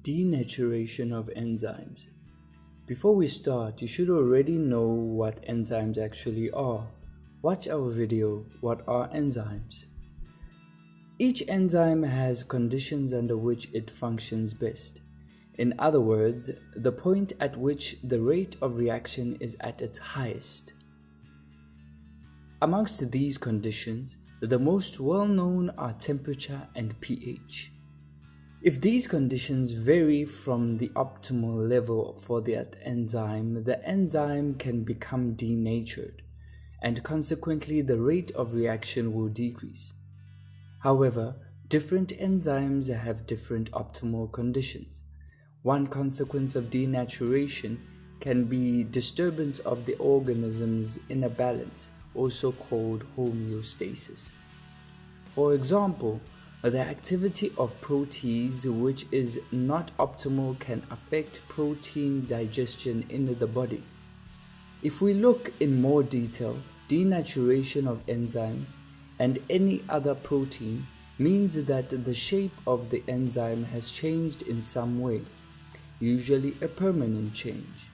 Denaturation of enzymes. Before we start, you should already know what enzymes actually are. Watch our video, What are enzymes? Each enzyme has conditions under which it functions best. In other words, the point at which the rate of reaction is at its highest. Amongst these conditions, the most well-known are temperature and pH. If these conditions vary from the optimal level for that enzyme, the enzyme can become denatured, and consequently the rate of reaction will decrease. However, different enzymes have different optimal conditions. One consequence of denaturation can be disturbance of the organism's inner balance, also called homeostasis. For example, the activity of proteins which is not optimal can affect protein digestion in the body. If we look in more detail, denaturation of enzymes and any other protein means that the shape of the enzyme has changed in some way, usually a permanent change.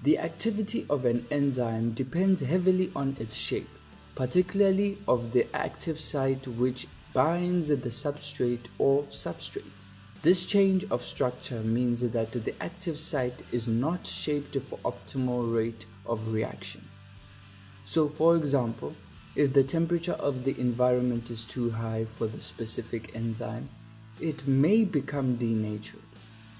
The activity of an enzyme depends heavily on its shape, particularly of the active site which binds the substrate or substrates. This change of structure means that the active site is not shaped for optimal rate of reaction. So for example, if the temperature of the environment is too high for the specific enzyme, it may become denatured.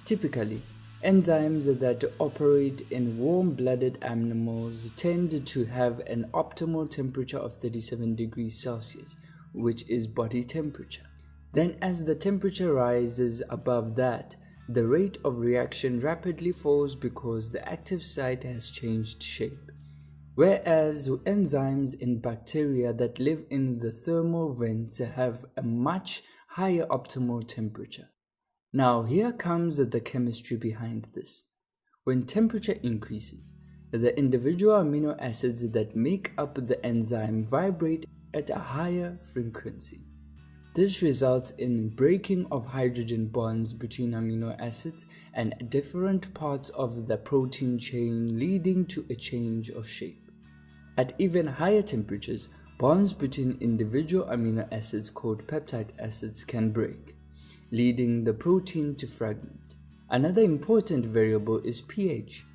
Typically, enzymes that operate in warm-blooded animals tend to have an optimal temperature of 37 degrees Celsius, which is body temperature. Then as the temperature rises above that, the rate of reaction rapidly falls because the active site has changed shape. Whereas enzymes in bacteria that live in the thermal vents have a much higher optimal temperature. Now here comes the chemistry behind this. When temperature increases, the individual amino acids that make up the enzyme vibrate at a higher frequency. This results in breaking of hydrogen bonds between amino acids and different parts of the protein chain, leading to a change of shape. At even higher temperatures, bonds between individual amino acids called peptide acids can break, leading the protein to fragment. Another important variable is pH.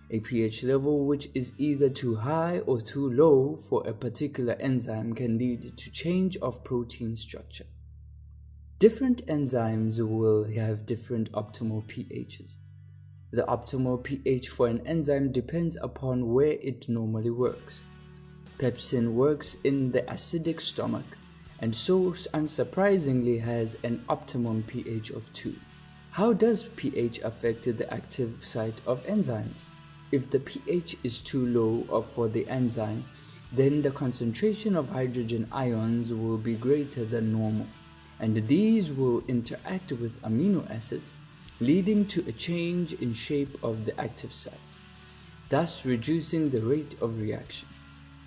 A pH level which is either too high or too low for a particular enzyme can lead to change of protein structure. Different enzymes will have different optimal pHs. The optimal pH for an enzyme depends upon where it normally works. Pepsin works in the acidic stomach and so unsurprisingly has an optimum pH of 2. How does pH affect the active site of enzymes? If the pH is too low for the enzyme, then the concentration of hydrogen ions will be greater than normal, and these will interact with amino acids, leading to a change in shape of the active site, thus reducing the rate of reaction.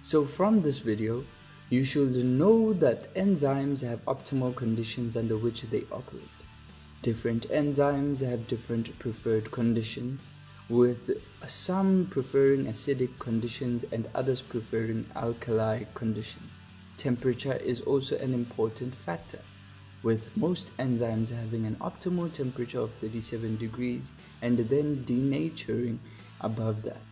So from this video, you should know that enzymes have optimal conditions under which they operate. Different enzymes have different preferred conditions, with some preferring acidic conditions and others preferring alkali conditions. Temperature is also an important factor, with most enzymes having an optimal temperature of 37 degrees and then denaturing above that.